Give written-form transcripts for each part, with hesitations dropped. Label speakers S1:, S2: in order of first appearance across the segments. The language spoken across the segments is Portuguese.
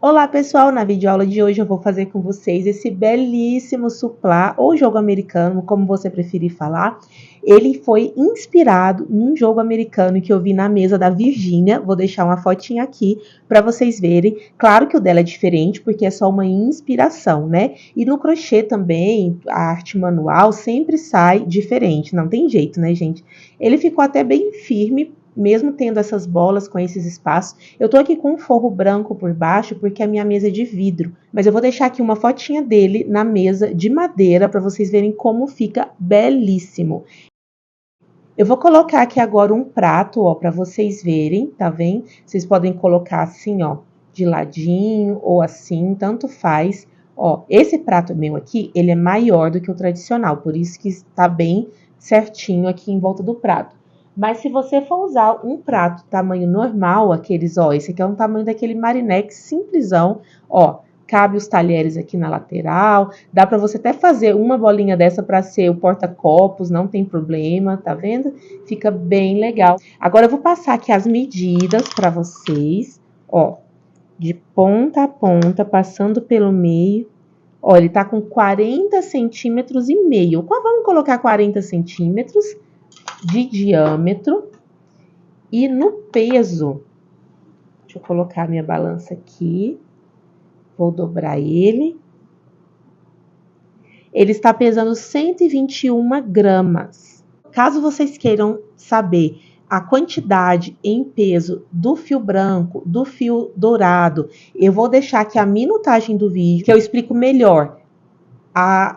S1: Olá pessoal, na videoaula de hoje eu vou fazer com vocês esse belíssimo suplá ou jogo americano, como você preferir falar. Ele foi inspirado num jogo americano que eu vi na mesa da Virgínia. Vou deixar uma fotinha aqui para vocês verem. Claro que o dela é diferente porque é só uma inspiração, né? E no crochê também, a arte manual sempre sai diferente, não tem jeito, né, gente? Ele ficou até bem firme, mesmo tendo essas bolas com esses espaços. Eu tô aqui com um forro branco por baixo porque a minha mesa é de vidro, mas eu vou deixar aqui uma fotinha dele na mesa de madeira para vocês verem como fica belíssimo. Eu vou colocar aqui agora um prato, ó, para vocês verem, tá vendo? Vocês podem colocar assim, ó, de ladinho ou assim, tanto faz. Ó, esse prato meu aqui, ele é maior do que o tradicional, por isso que está bem certinho aqui em volta do prato. Mas se você for usar um prato tamanho normal, aqueles, ó, esse aqui é um tamanho daquele Marinex simplesão, ó, cabe os talheres aqui na lateral, dá para você até fazer uma bolinha dessa para ser o porta-copos, não tem problema, tá vendo? Fica bem legal. Agora eu vou passar aqui as medidas para vocês, ó, de ponta a ponta, passando pelo meio. Ó, ele tá com 40 centímetros e meio. Vamos colocar 40 centímetros de diâmetro. E no peso, deixa eu colocar minha balança aqui. Vou dobrar ele. Ele está pesando 121 gramas. Caso vocês queiram saber a quantidade em peso do fio branco, do fio dourado, eu vou deixar aqui a minutagem do vídeo, que eu explico melhor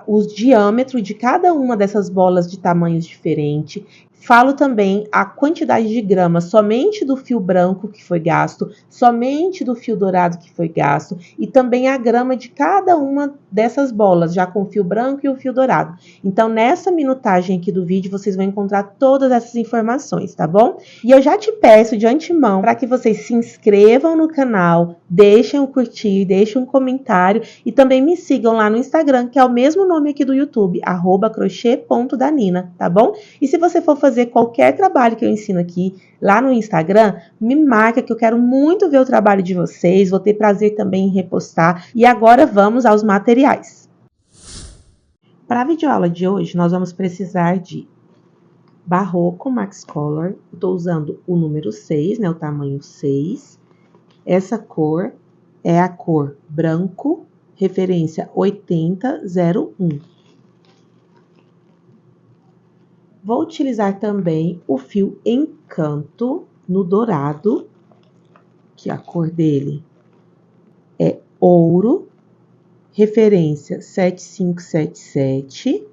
S1: os diâmetros de cada uma dessas bolas de tamanhos diferentes. Falo também a quantidade de gramas somente do fio branco que foi gasto, somente do fio dourado que foi gasto e também a grama de cada uma dessas bolas, já com o fio branco e o fio dourado. Então, nessa minutagem aqui do vídeo, vocês vão encontrar todas essas informações, tá bom? E eu já te peço de antemão para que vocês se inscrevam no canal, deixem um curtir, deixem um comentário e também me sigam lá no Instagram, que é o mesmo nome aqui do YouTube, @crochê.danina, tá bom? E se você for fazer qualquer trabalho que eu ensino aqui, lá no Instagram, me marca que eu quero muito ver o trabalho de vocês, vou ter prazer também em repostar. E agora vamos aos materiais. Para a videoaula de hoje, nós vamos precisar de Barroco Max Color, estou usando o número 6, né, o tamanho 6. Essa cor é a cor branco, referência 8001. Vou utilizar também o fio Encanto no dourado, que a cor dele é ouro, referência 7577.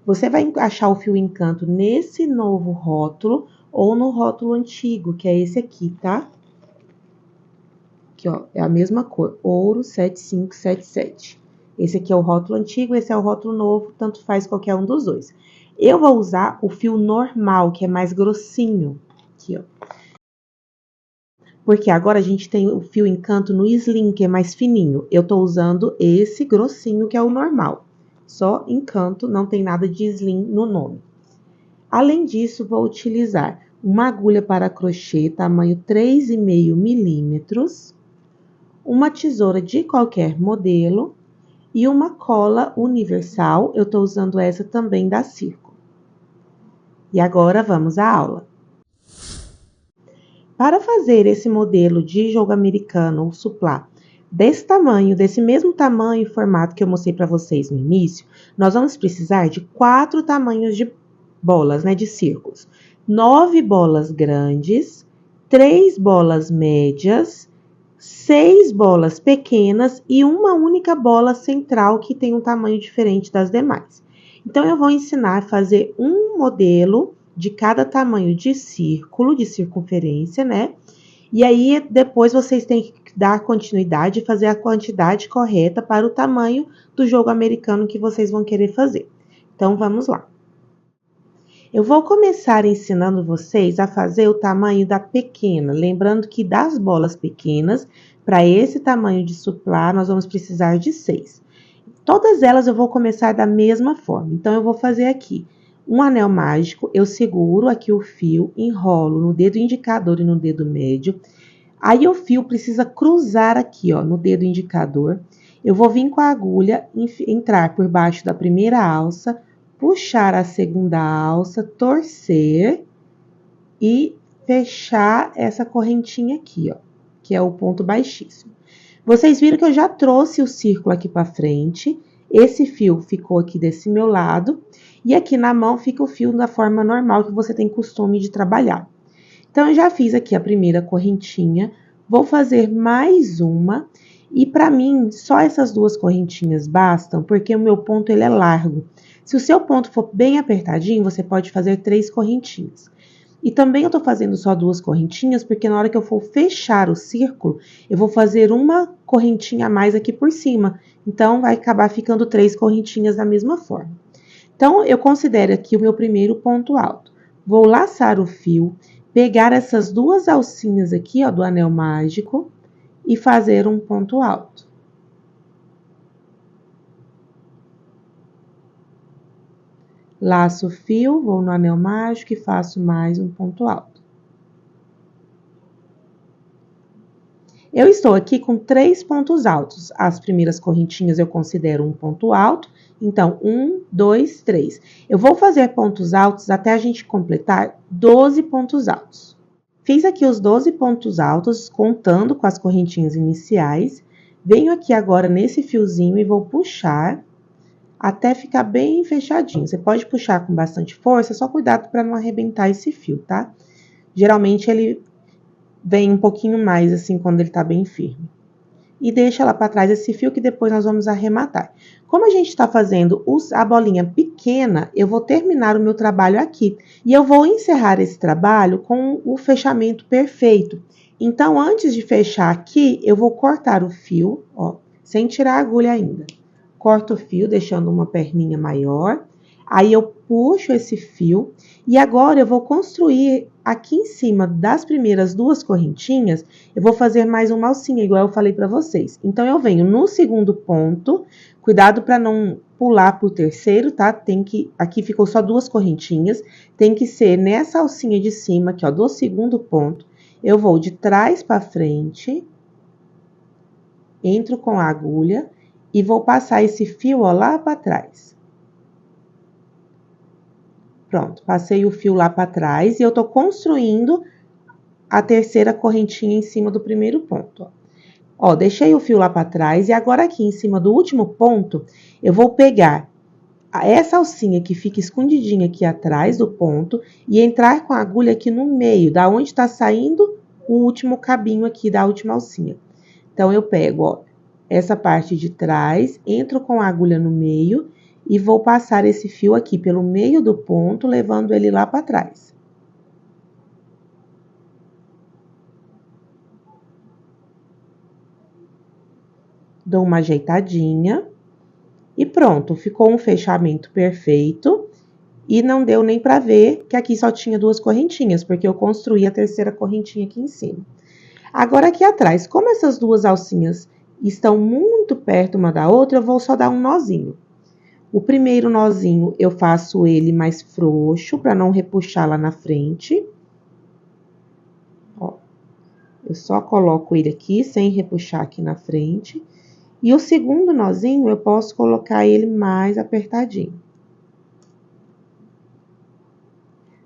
S1: Você vai achar o fio Encanto nesse novo rótulo ou no rótulo antigo, que é esse aqui, tá? Aqui, ó, é a mesma cor, ouro 7577. Esse aqui é o rótulo antigo, esse é o rótulo novo, tanto faz qualquer um dos dois. Eu vou usar o fio normal, que é mais grossinho, aqui, ó. Porque agora a gente tem o fio Encanto no Slim, que é mais fininho. Eu tô usando esse grossinho, que é o normal. Só Encanto, não tem nada de Slim no nome. Além disso, vou utilizar uma agulha para crochê, tamanho 3,5 milímetros, uma tesoura de qualquer modelo e uma cola universal. Eu tô usando essa também da Circo. E agora vamos à aula. Para fazer esse modelo de jogo americano, o suplá, desse tamanho, desse mesmo tamanho e formato que eu mostrei para vocês no início, nós vamos precisar de 4 tamanhos de bolas, né, de círculos. 9 bolas grandes, 3 bolas médias, 6 bolas pequenas e uma única bola central que tem um tamanho diferente das demais. Então, eu vou ensinar a fazer um modelo de cada tamanho de círculo, de circunferência, né? E aí, depois vocês têm que dar continuidade e fazer a quantidade correta para o tamanho do jogo americano que vocês vão querer fazer. Então, vamos lá. Eu vou começar ensinando vocês a fazer o tamanho da pequena, lembrando que das bolas pequenas, para esse tamanho de suplá, nós vamos precisar de 6. Todas elas eu vou começar da mesma forma. Então, eu vou fazer aqui um anel mágico, eu seguro aqui o fio, enrolo no dedo indicador e no dedo médio. Aí o fio precisa cruzar aqui, ó, no dedo indicador. Eu vou vir com a agulha, entrar por baixo da primeira alça, puxar a segunda alça, torcer e fechar essa correntinha aqui, ó, que é o ponto baixíssimo. Vocês viram que eu já trouxe o círculo aqui para frente, esse fio ficou aqui desse meu lado, e aqui na mão fica o fio da forma normal que você tem costume de trabalhar. Então, eu já fiz aqui a primeira correntinha, vou fazer mais uma, e para mim, só essas duas correntinhas bastam, porque o meu ponto ele é largo. Se o seu ponto for bem apertadinho, você pode fazer 3 correntinhas. E também eu tô fazendo só 2 correntinhas, porque na hora que eu for fechar o círculo, eu vou fazer uma correntinha a mais aqui por cima. Então, vai acabar ficando 3 correntinhas da mesma forma. Então, eu considero aqui o meu primeiro ponto alto. Vou laçar o fio, pegar essas 2 alcinhas aqui, ó, do anel mágico e fazer um ponto alto. Laço o fio, vou no anel mágico e faço mais um ponto alto. Eu estou aqui com 3 pontos altos. As primeiras correntinhas eu considero um ponto alto. Então, 1, 2, 3. Eu vou fazer pontos altos até a gente completar 12 pontos altos. Fiz aqui os 12 pontos altos, contando com as correntinhas iniciais. Venho aqui agora nesse fiozinho e vou puxar até ficar bem fechadinho. Você pode puxar com bastante força, só cuidado para não arrebentar esse fio, tá? Geralmente ele vem um pouquinho mais assim quando ele tá bem firme. E deixa lá para trás esse fio que depois nós vamos arrematar. Como a gente está fazendo a bolinha pequena, eu vou terminar o meu trabalho aqui. E eu vou encerrar esse trabalho com o fechamento perfeito. Então, antes de fechar aqui, eu vou cortar o fio, ó, sem tirar a agulha ainda. Corto o fio, deixando uma perninha maior. Aí eu puxo esse fio e agora eu vou construir aqui em cima das primeiras 2 correntinhas, eu vou fazer mais uma alcinha, igual eu falei para vocês. Então, eu venho no segundo ponto, cuidado para não pular pro terceiro, tá? Aqui ficou só 2 correntinhas, tem que ser nessa alcinha de cima aqui, ó, do segundo ponto. Eu vou de trás para frente, entro com a agulha e vou passar esse fio, ó, lá para trás. Pronto, passei o fio lá para trás e eu tô construindo a terceira correntinha em cima do primeiro ponto, ó. Deixei o fio lá para trás e agora aqui em cima do último ponto, eu vou pegar essa alcinha que fica escondidinha aqui atrás do ponto e entrar com a agulha aqui no meio, da onde tá saindo o último cabinho aqui da última alcinha. Então, eu pego, ó, essa parte de trás, entro com a agulha no meio e vou passar esse fio aqui pelo meio do ponto, levando ele lá para trás. Dou uma ajeitadinha e pronto, ficou um fechamento perfeito. E não deu nem para ver que aqui só tinha 2 correntinhas, porque eu construí a terceira correntinha aqui em cima. Agora, aqui atrás, como essas 2 alcinhas estão muito perto uma da outra, eu vou só dar um nozinho. O primeiro nozinho, eu faço ele mais frouxo, para não repuxar lá na frente. Ó, eu só coloco ele aqui, sem repuxar aqui na frente. E o segundo nozinho, eu posso colocar ele mais apertadinho.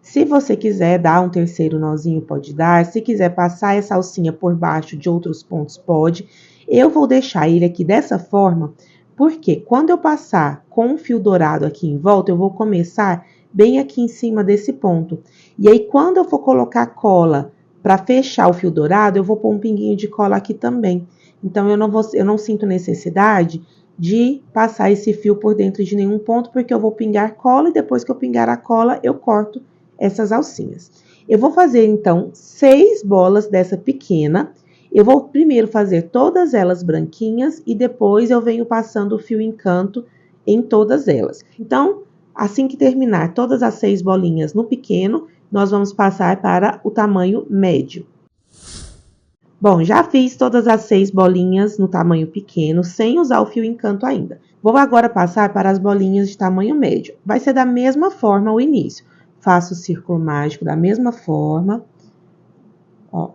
S1: Se você quiser dar um terceiro nozinho, pode dar. Se quiser passar essa alcinha por baixo de outros pontos, pode. Eu vou deixar ele aqui dessa forma, porque quando eu passar com um fio dourado aqui em volta, eu vou começar bem aqui em cima desse ponto. E aí, quando eu for colocar cola para fechar o fio dourado, eu vou pôr um pinguinho de cola aqui também. Então, eu não sinto necessidade de passar esse fio por dentro de nenhum ponto, porque eu vou pingar cola e depois que eu pingar a cola, eu corto essas alcinhas. Eu vou fazer, então, 6 bolas dessa pequena. Eu vou primeiro fazer todas elas branquinhas e depois eu venho passando o fio encanto em todas elas. Então, assim que terminar todas as 6 bolinhas no pequeno, nós vamos passar para o tamanho médio. Bom, já fiz todas as 6 bolinhas no tamanho pequeno, sem usar o fio encanto ainda. Vou agora passar para as bolinhas de tamanho médio. Vai ser da mesma forma o início. Faço o círculo mágico da mesma forma, ó.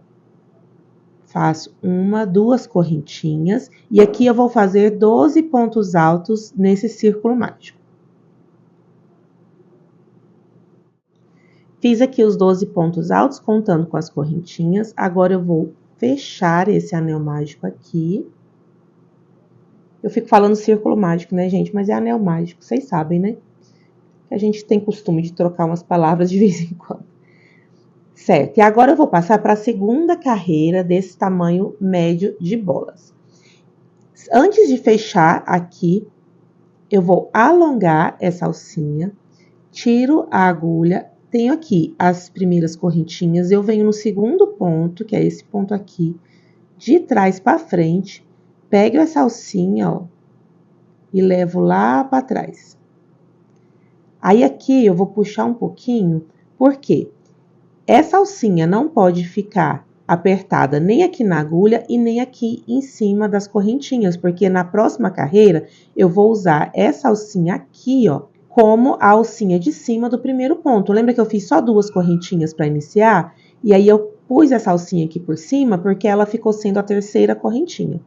S1: faço uma, duas correntinhas, e aqui eu vou fazer 12 pontos altos nesse círculo mágico. Fiz aqui os 12 pontos altos, contando com as correntinhas. Agora eu vou fechar esse anel mágico aqui. Eu fico falando círculo mágico, né, gente? Mas é anel mágico, vocês sabem, né? A gente tem costume de trocar umas palavras de vez em quando. Certo, e agora eu vou passar para a segunda carreira desse tamanho médio de bolas. Antes de fechar aqui, eu vou alongar essa alcinha, tiro a agulha, tenho aqui as primeiras correntinhas, eu venho no segundo ponto, que é esse ponto aqui, de trás para frente, pego essa alcinha, ó, e levo lá para trás. Aí aqui eu vou puxar um pouquinho, porque essa alcinha não pode ficar apertada nem aqui na agulha e nem aqui em cima das correntinhas, porque na próxima carreira eu vou usar essa alcinha aqui, ó, como a alcinha de cima do primeiro ponto. Lembra que eu fiz só duas correntinhas para iniciar? E aí eu pus essa alcinha aqui por cima porque ela ficou sendo a terceira correntinha.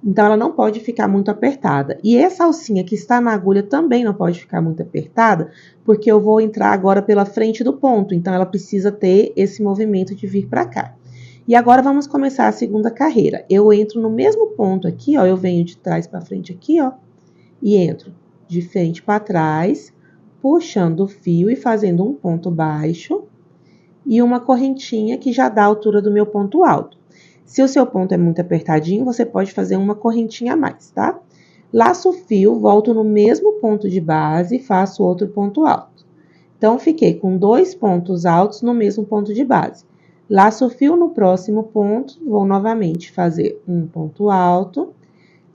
S1: Então, ela não pode ficar muito apertada. E essa alcinha que está na agulha também não pode ficar muito apertada, porque eu vou entrar agora pela frente do ponto. Então, ela precisa ter esse movimento de vir para cá. E agora, vamos começar a segunda carreira. Eu entro no mesmo ponto aqui, ó. Eu venho de trás para frente aqui, ó. E entro de frente para trás, puxando o fio e fazendo um ponto baixo. E uma correntinha que já dá a altura do meu ponto alto. Se o seu ponto é muito apertadinho, você pode fazer uma correntinha a mais, tá? Laço o fio, volto no mesmo ponto de base e faço outro ponto alto. Então, fiquei com 2 pontos altos no mesmo ponto de base. Laço o fio no próximo ponto, vou novamente fazer um ponto alto,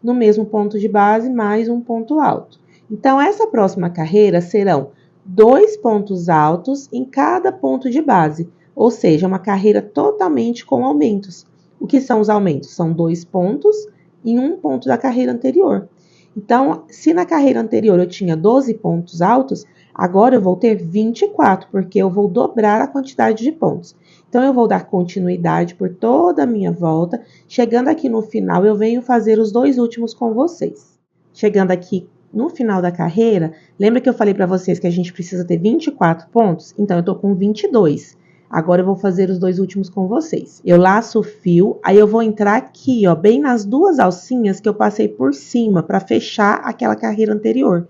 S1: no mesmo ponto de base, mais um ponto alto. Então, essa próxima carreira serão 2 pontos altos em cada ponto de base, ou seja, uma carreira totalmente com aumentos. O que são os aumentos? São 2 pontos em um ponto da carreira anterior. Então, se na carreira anterior eu tinha 12 pontos altos, agora eu vou ter 24, porque eu vou dobrar a quantidade de pontos. Então, eu vou dar continuidade por toda a minha volta. Chegando aqui no final, eu venho fazer os 2 últimos com vocês. Chegando aqui no final da carreira, lembra que eu falei para vocês que a gente precisa ter 24 pontos? Então, eu tô com 22. Agora eu vou fazer os 2 últimos com vocês. Eu laço o fio, aí eu vou entrar aqui, ó, bem nas 2 alcinhas que eu passei por cima, para fechar aquela carreira anterior.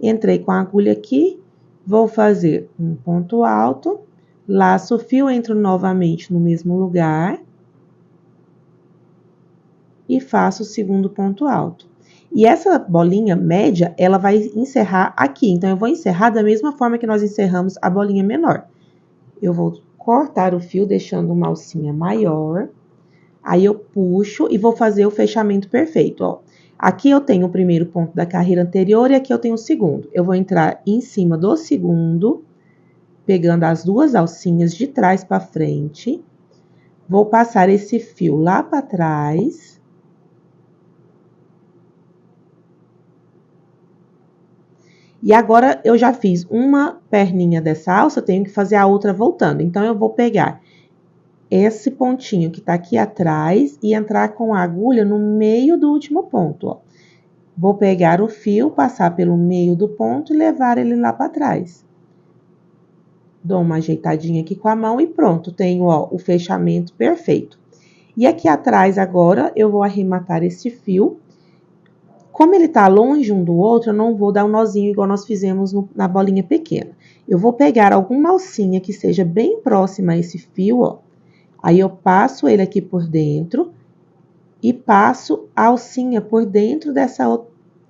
S1: Entrei com a agulha aqui, vou fazer um ponto alto, laço o fio, entro novamente no mesmo lugar e faço o segundo ponto alto. E essa bolinha média, ela vai encerrar aqui. Então, eu vou encerrar da mesma forma que nós encerramos a bolinha menor. Eu vou cortar o fio, deixando uma alcinha maior. Aí, eu puxo e vou fazer o fechamento perfeito, ó. Aqui eu tenho o primeiro ponto da carreira anterior e aqui eu tenho o segundo. Eu vou entrar em cima do segundo, pegando as 2 alcinhas de trás para frente. Vou passar esse fio lá para trás. E agora, eu já fiz uma perninha dessa alça, eu tenho que fazer a outra voltando. Então, eu vou pegar esse pontinho que tá aqui atrás e entrar com a agulha no meio do último ponto, ó. Vou pegar o fio, passar pelo meio do ponto e levar ele lá para trás. Dou uma ajeitadinha aqui com a mão e pronto, tenho, ó, o fechamento perfeito. E aqui atrás, agora, eu vou arrematar esse fio. Como ele tá longe um do outro, eu não vou dar um nozinho igual nós fizemos na bolinha pequena. Eu vou pegar alguma alcinha que seja bem próxima a esse fio, ó. Aí, eu passo ele aqui por dentro e passo a alcinha por dentro dessa...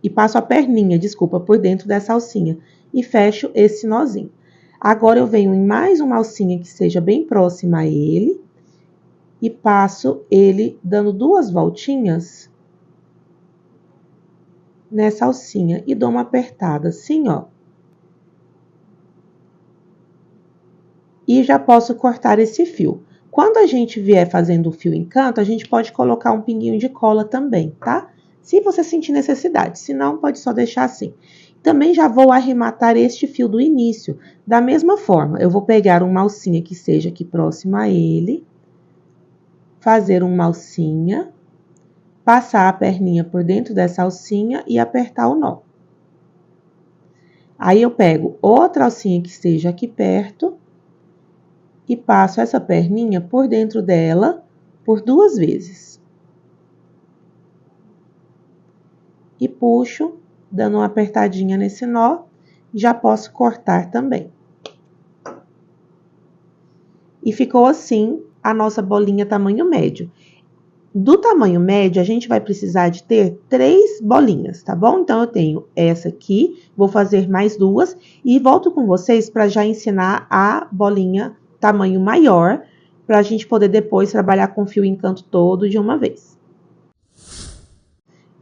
S1: E passo a perninha, desculpa, por dentro dessa alcinha. E fecho esse nozinho. Agora, eu venho em mais uma alcinha que seja bem próxima a ele. E passo ele dando 2 voltinhas nessa alcinha e dou uma apertada assim, ó. E já posso cortar esse fio. Quando a gente vier fazendo o fio em canto, a gente pode colocar um pinguinho de cola também, tá? Se você sentir necessidade, se não, pode só deixar assim. Também já vou arrematar este fio do início. Da mesma forma, eu vou pegar uma alcinha que seja aqui próxima a ele. fazer uma alcinha, passar a perninha por dentro dessa alcinha e apertar o nó. Aí, eu pego outra alcinha que esteja aqui perto e passo essa perninha por dentro dela por 2 vezes. E puxo, dando uma apertadinha nesse nó, já posso cortar também. E ficou assim a nossa bolinha tamanho médio. Do tamanho médio, a gente vai precisar de ter 3 bolinhas, tá bom? Então, eu tenho essa aqui, vou fazer mais 2 e volto com vocês para já ensinar a bolinha tamanho maior, para a gente poder depois trabalhar com o fio encanto todo de uma vez.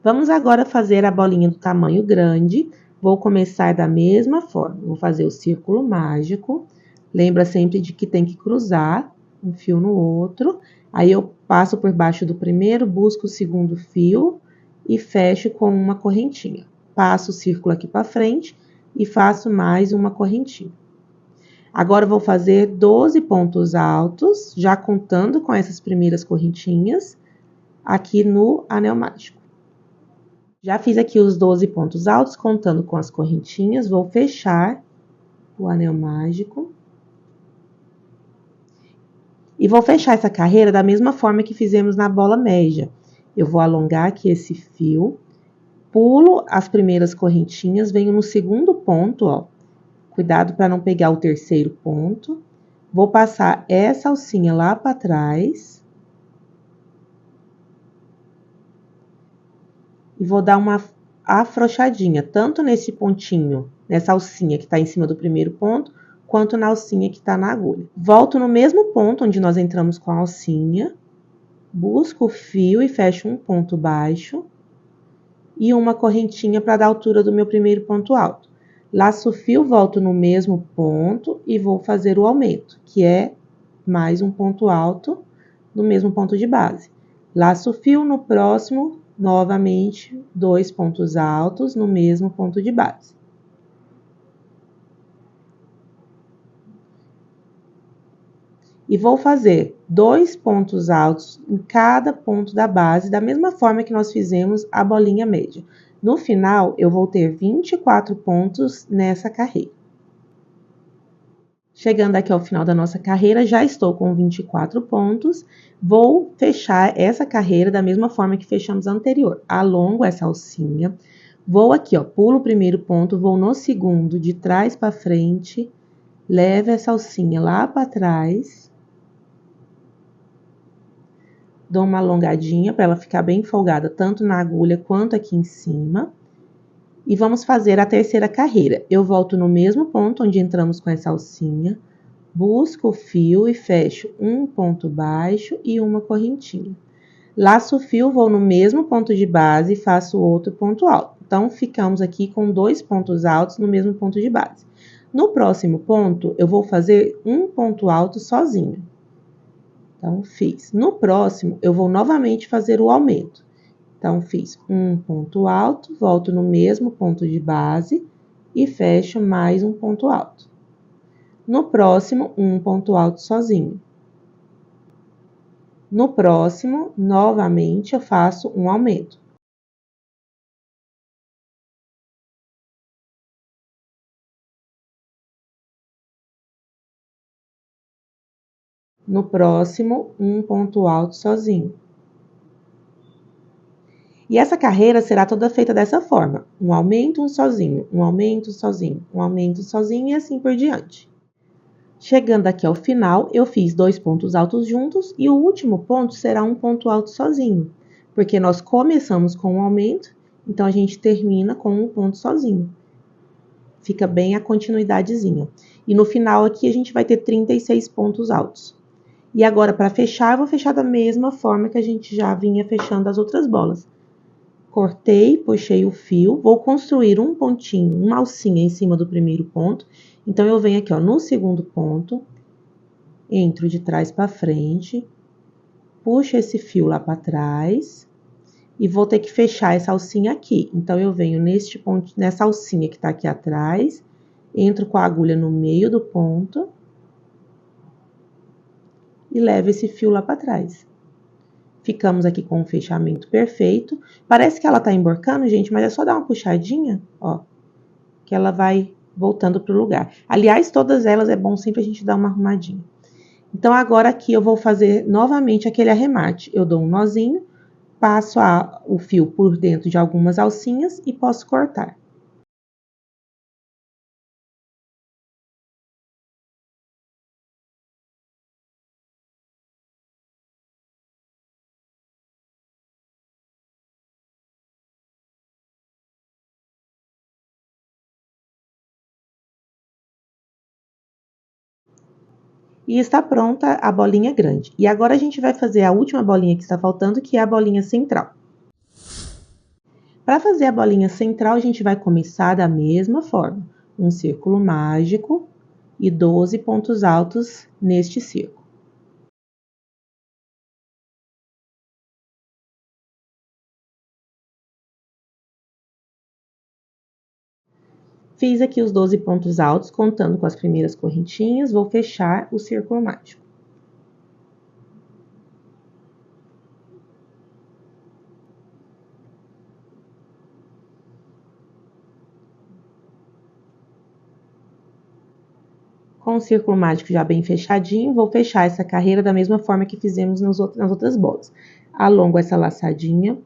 S1: Vamos agora fazer a bolinha do tamanho grande. Vou começar da mesma forma, vou fazer o círculo mágico. Lembra sempre de que tem que cruzar um fio no outro. Aí, eu passo por baixo do primeiro, busco o segundo fio e fecho com uma correntinha. Passo o círculo aqui para frente e faço mais uma correntinha. Agora, vou fazer 12 pontos altos, já contando com essas primeiras correntinhas, aqui no anel mágico. Já fiz aqui os 12 pontos altos, contando com as correntinhas, vou fechar o anel mágico. E vou fechar essa carreira da mesma forma que fizemos na bola média. Eu vou alongar aqui esse fio, pulo as primeiras correntinhas, venho no segundo ponto, ó. Cuidado para não pegar o terceiro ponto. Vou passar essa alcinha lá para trás. E vou dar uma afrouxadinha, tanto nesse pontinho, nessa alcinha que está em cima do primeiro ponto, quanto na alcinha que está na agulha. Volto no mesmo ponto onde nós entramos com a alcinha, busco o fio e fecho um ponto baixo e uma correntinha para dar a altura do meu primeiro ponto alto. Laço o fio, volto no mesmo ponto e vou fazer o aumento, que é mais um ponto alto no mesmo ponto de base. Laço o fio, no próximo, novamente, 2 pontos altos no mesmo ponto de base. E vou fazer 2 pontos altos em cada ponto da base, da mesma forma que nós fizemos a bolinha média. No final, eu vou ter 24 pontos nessa carreira. Chegando aqui ao final da nossa carreira, já estou com 24 pontos. Vou fechar essa carreira da mesma forma que fechamos a anterior. Alongo essa alcinha, vou aqui, ó, pulo o primeiro ponto, vou no segundo, de trás para frente, levo essa alcinha lá para trás. Dou uma alongadinha para ela ficar bem folgada, tanto na agulha quanto aqui em cima. E vamos fazer a terceira carreira. Eu volto no mesmo ponto onde entramos com essa alcinha, busco o fio e fecho um ponto baixo e uma correntinha. Laço o fio, vou no mesmo ponto de base e faço outro ponto alto. Então, ficamos aqui com 2 pontos altos no mesmo ponto de base. No próximo ponto, eu vou fazer um ponto alto sozinho. Então, fiz. No próximo, eu vou novamente fazer o aumento. Então, fiz um ponto alto, volto no mesmo ponto de base e fecho mais um ponto alto. No próximo, um ponto alto sozinho. No próximo, novamente, eu faço um aumento. No próximo, um ponto alto sozinho. E essa carreira será toda feita dessa forma: um aumento, um sozinho, um aumento, sozinho, um aumento, sozinho e assim por diante. Chegando aqui ao final, eu fiz 2 pontos altos juntos e o último ponto será um ponto alto sozinho, porque nós começamos com um aumento, então a gente termina com um ponto sozinho. Fica bem a continuidadezinha. E no final aqui a gente vai ter 36 pontos altos. E agora, para fechar, eu vou fechar da mesma forma que a gente já vinha fechando as outras bolas. Cortei, puxei o fio, vou construir um pontinho, uma alcinha em cima do primeiro ponto. Então, eu venho aqui, ó, no segundo ponto, entro de trás para frente, puxo esse fio lá para trás e vou ter que fechar essa alcinha aqui. Então, eu venho neste ponto, nessa alcinha que tá aqui atrás, entro com a agulha no meio do ponto e levo esse fio lá para trás. Ficamos aqui com um fechamento perfeito. Parece que ela tá emborcando, gente, mas é só dar uma puxadinha, ó, que ela vai voltando pro lugar. Aliás, todas elas é bom sempre a gente dar uma arrumadinha. Então, agora aqui eu vou fazer novamente aquele arremate. Eu dou um nozinho, passo o fio por dentro de algumas alcinhas e posso cortar. E está pronta a bolinha grande. E agora a gente vai fazer a última bolinha que está faltando, que é a bolinha central. Para fazer a bolinha central, a gente vai começar da mesma forma. Um círculo mágico e 12 pontos altos neste círculo. Fiz aqui os 12 pontos altos, contando com as primeiras correntinhas, vou fechar o círculo mágico. Com o círculo mágico já bem fechadinho, vou fechar essa carreira da mesma forma que fizemos nas outras bolas. Alongo essa laçadinha,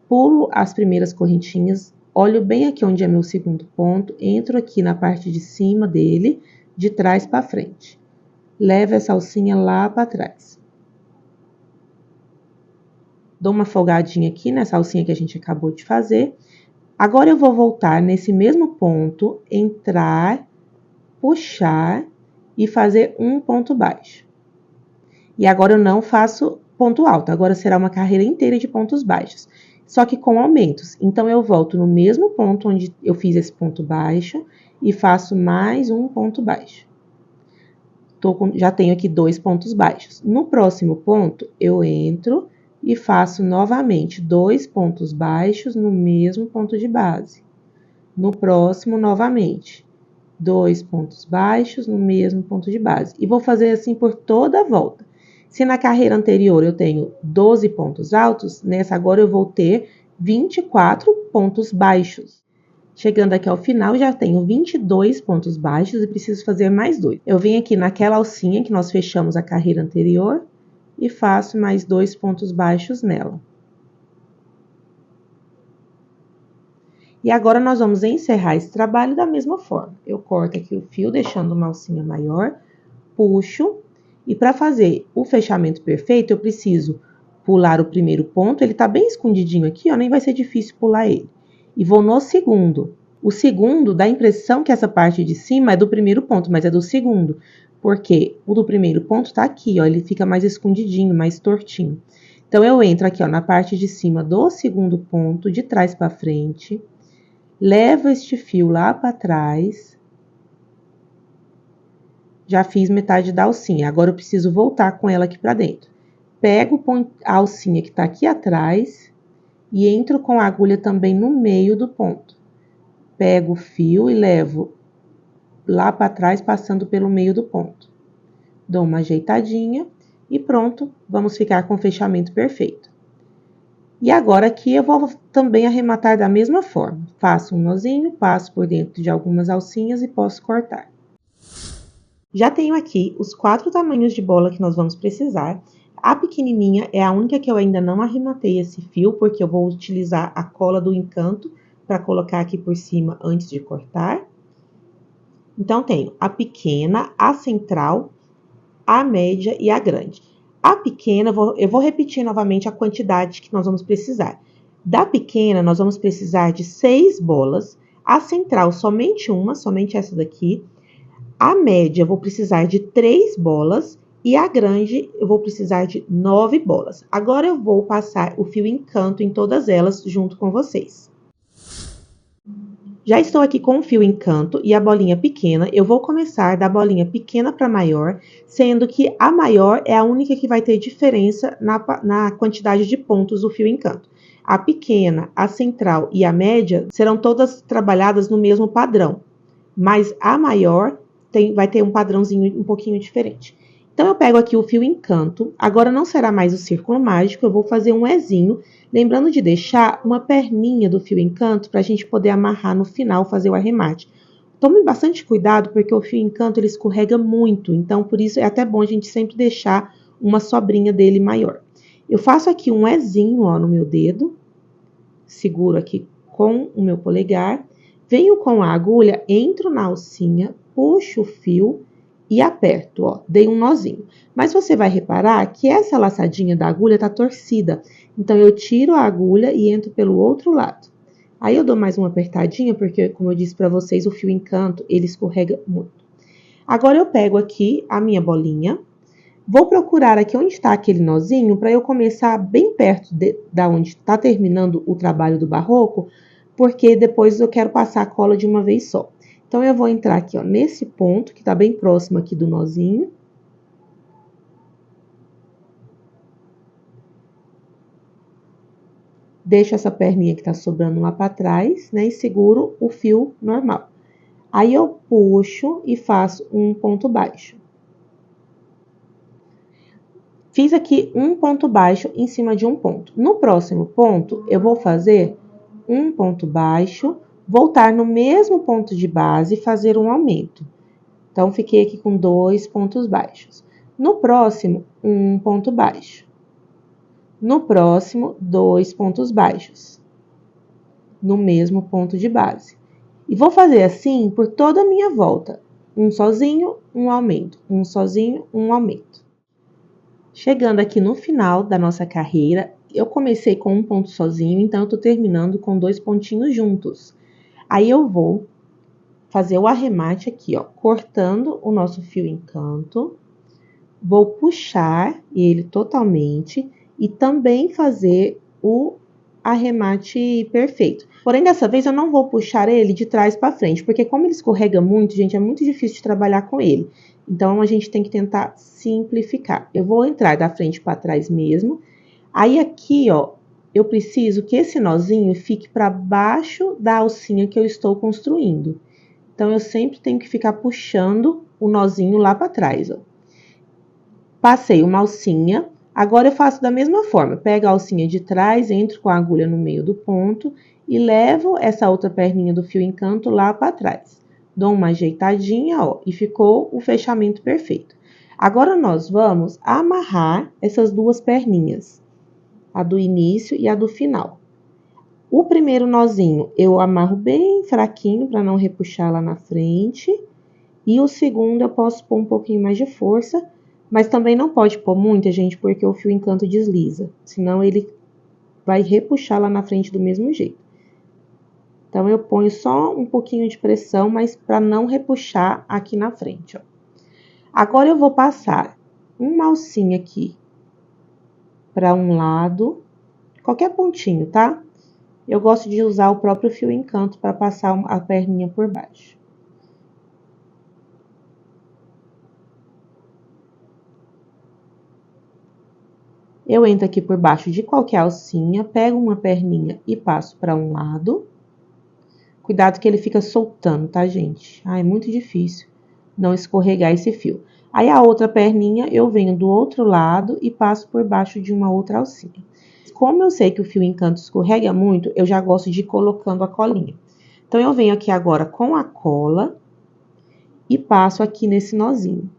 S1: pulo as primeiras correntinhas, olho bem aqui onde é meu segundo ponto, entro aqui na parte de cima dele, de trás para frente. Levo essa alcinha lá para trás. Dou uma folgadinha aqui nessa alcinha que a gente acabou de fazer. Agora eu vou voltar nesse mesmo ponto, entrar, puxar e fazer um ponto baixo. E agora eu não faço ponto alto, agora será uma carreira inteira de pontos baixos, só que com aumentos. Então, eu volto no mesmo ponto onde eu fiz esse ponto baixo e faço mais um ponto baixo. Já tenho aqui 2 pontos baixos. No próximo ponto, eu entro e faço novamente 2 pontos baixos no mesmo ponto de base. No próximo, novamente, 2 pontos baixos no mesmo ponto de base. E vou fazer assim por toda a volta. Se na carreira anterior eu tenho 12 pontos altos, nessa agora eu vou ter 24 pontos baixos. Chegando aqui ao final, já tenho 22 pontos baixos e preciso fazer mais 2. Eu venho aqui naquela alcinha que nós fechamos a carreira anterior e faço mais 2 pontos baixos nela. E agora, nós vamos encerrar esse trabalho da mesma forma. Eu corto aqui o fio, deixando uma alcinha maior, puxo, e para fazer o fechamento perfeito, eu preciso pular o primeiro ponto, ele tá bem escondidinho aqui, ó, nem vai ser difícil pular ele. E vou no segundo. O segundo dá a impressão que essa parte de cima é do primeiro ponto, mas é do segundo, porque o do primeiro ponto tá aqui, ó, ele fica mais escondidinho, mais tortinho. Então, eu entro aqui, ó, na parte de cima do segundo ponto, de trás para frente, levo este fio lá para trás. Já fiz metade da alcinha. Agora eu preciso voltar com ela aqui para dentro. Pego a alcinha que tá aqui atrás e entro com a agulha também no meio do ponto. Pego o fio e levo lá para trás, passando pelo meio do ponto. Dou uma ajeitadinha e pronto, vamos ficar com o fechamento perfeito. E agora aqui eu vou também arrematar da mesma forma. Faço um nozinho, passo por dentro de algumas alcinhas e posso cortar. Já tenho aqui os 4 tamanhos de bola que nós vamos precisar. A pequenininha é a única que eu ainda não arrematei esse fio, porque eu vou utilizar a cola do Encanto para colocar aqui por cima antes de cortar. Então, tenho a pequena, a central, a média e a grande. A pequena, eu vou repetir novamente a quantidade que nós vamos precisar. Da pequena, nós vamos precisar de 6 bolas. A central, somente uma, somente essa daqui. A média, eu vou precisar de 3 bolas. E a grande, eu vou precisar de 9 bolas. Agora, eu vou passar o fio Encanto em todas elas, junto com vocês. Já estou aqui com o fio Encanto e a bolinha pequena. Eu vou começar da bolinha pequena para maior, sendo que a maior é a única que vai ter diferença na quantidade de pontos do fio Encanto. A pequena, a central e a média serão todas trabalhadas no mesmo padrão, mas a maior vai ter um padrãozinho um pouquinho diferente. Então, eu pego aqui o fio encanto. Agora, não será mais o círculo mágico, eu vou fazer um Ezinho. Lembrando de deixar uma perninha do fio encanto para a gente poder amarrar no final, fazer o arremate. Tome bastante cuidado, porque o fio encanto ele escorrega muito. Então, por isso, é até bom a gente sempre deixar uma sobrinha dele maior. Eu faço aqui um Ezinho, ó, no meu dedo. Seguro aqui com o meu polegar. Venho com a agulha, entro na alcinha, puxo o fio e aperto, ó, dei um nozinho. Mas você vai reparar que essa laçadinha da agulha tá torcida. Então, eu tiro a agulha e entro pelo outro lado. Aí, eu dou mais uma apertadinha, porque, como eu disse pra vocês, o fio encanto, ele escorrega muito. Agora, eu pego aqui a minha bolinha. Vou procurar aqui onde está aquele nozinho, para eu começar bem perto da onde está terminando o trabalho do barroco, porque depois eu quero passar a cola de uma vez só. Então, eu vou entrar aqui, ó, nesse ponto, que tá bem próximo aqui do nozinho. Deixo essa perninha que tá sobrando lá pra trás, né, e seguro o fio normal. Aí, eu puxo e faço um ponto baixo. Fiz aqui um ponto baixo em cima de um ponto. No próximo ponto, eu vou fazer um ponto baixo, voltar no mesmo ponto de base e fazer um aumento. Então, fiquei aqui com 2 pontos baixos. No próximo, um ponto baixo. No próximo, 2 pontos baixos. No mesmo ponto de base. E vou fazer assim por toda a minha volta. Um sozinho, um aumento. Um sozinho, um aumento. Chegando aqui no final da nossa carreira, eu comecei com um ponto sozinho, então eu tô terminando com 2 pontinhos juntos. Aí eu vou fazer o arremate aqui, ó, cortando o nosso fio encanto. Vou puxar ele totalmente e também fazer o arremate perfeito. Porém, dessa vez eu não vou puxar ele de trás para frente, porque como ele escorrega muito, gente, é muito difícil de trabalhar com ele. Então, a gente tem que tentar simplificar. Eu vou entrar da frente para trás mesmo. Aí, aqui, ó, eu preciso que esse nozinho fique para baixo da alcinha que eu estou construindo. Então, eu sempre tenho que ficar puxando o nozinho lá para trás, ó. Passei uma alcinha. Agora, eu faço da mesma forma. Pego a alcinha de trás, entro com a agulha no meio do ponto e levo essa outra perninha do fio encanto lá para trás. Dou uma ajeitadinha, ó, e ficou o fechamento perfeito. Agora, nós vamos amarrar essas duas perninhas, a do início e a do final. O primeiro nozinho eu amarro bem fraquinho para não repuxar lá na frente. E o segundo eu posso pôr um pouquinho mais de força, mas também não pode pôr muita, gente, porque o fio encanto desliza. Senão ele vai repuxar lá na frente do mesmo jeito. Então, eu ponho só um pouquinho de pressão, mas para não repuxar aqui na frente, ó. Agora, eu vou passar uma alcinha aqui para um lado, qualquer pontinho, tá? Eu gosto de usar o próprio fio encanto para passar a perninha por baixo. Eu entro aqui por baixo de qualquer alcinha, pego uma perninha e passo para um lado. Cuidado que ele fica soltando, tá, gente? Ah, é muito difícil não escorregar esse fio. Aí, a outra perninha, eu venho do outro lado e passo por baixo de uma outra alcinha. Como eu sei que o fio encanto escorrega muito, eu já gosto de ir colocando a colinha. Então, eu venho aqui agora com a cola e passo aqui nesse nozinho.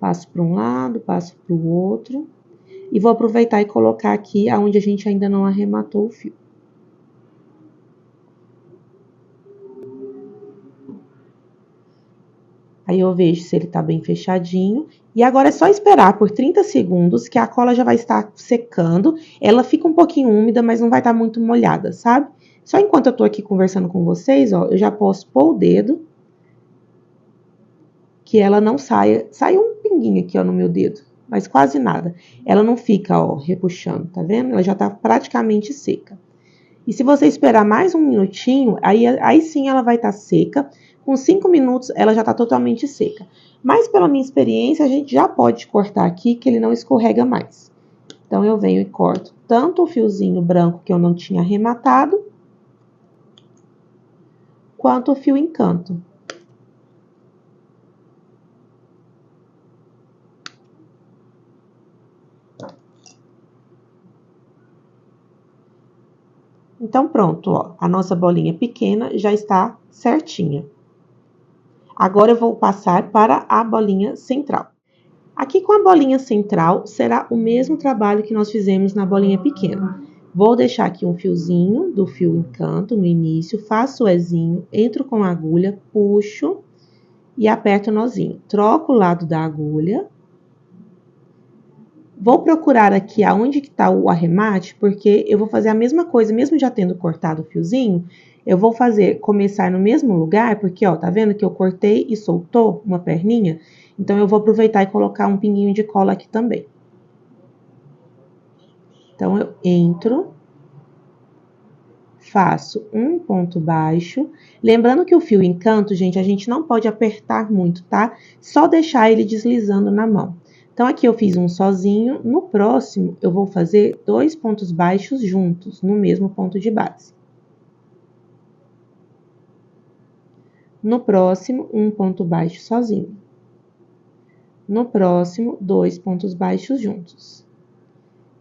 S1: Passo para um lado, passo para o outro. E vou aproveitar e colocar aqui aonde a gente ainda não arrematou o fio. Aí, eu vejo se ele tá bem fechadinho. E agora é só esperar por 30 segundos que a cola já vai estar secando. Ela fica um pouquinho úmida, mas não vai estar muito molhada, sabe? Só enquanto eu tô aqui conversando com vocês, ó, eu já posso pôr o dedo. Que ela não saia. Sai um pinguinho aqui, ó, no meu dedo. Mas quase nada. Ela não fica, ó, repuxando, tá vendo? Ela já tá praticamente seca. E se você esperar mais um minutinho, aí sim ela vai estar seca. Com 5 minutos, ela já está totalmente seca. Mas pela minha experiência, a gente já pode cortar aqui, que ele não escorrega mais. Então, eu venho e corto tanto o fiozinho branco que eu não tinha arrematado, quanto o fio encanto. Então, pronto, ó, a nossa bolinha pequena já está certinha. Agora eu vou passar para a bolinha central. Aqui com a bolinha central, será o mesmo trabalho que nós fizemos na bolinha pequena. Vou deixar aqui um fiozinho do fio encanto no início, faço o Ezinho, entro com a agulha, puxo e aperto o nozinho. Troco o lado da agulha. Vou procurar aqui aonde que tá o arremate, porque eu vou fazer a mesma coisa, mesmo já tendo cortado o fiozinho, eu vou começar no mesmo lugar, porque, ó, tá vendo que eu cortei e soltou uma perninha? Então, eu vou aproveitar e colocar um pinguinho de cola aqui também. Então, eu entro, faço um ponto baixo. Lembrando que o fio encanto, gente, a gente não pode apertar muito, tá? Só deixar ele deslizando na mão. Então, aqui eu fiz um sozinho. No próximo, eu vou fazer 2 pontos baixos juntos, no mesmo ponto de base. No próximo, um ponto baixo sozinho. No próximo, 2 pontos baixos juntos.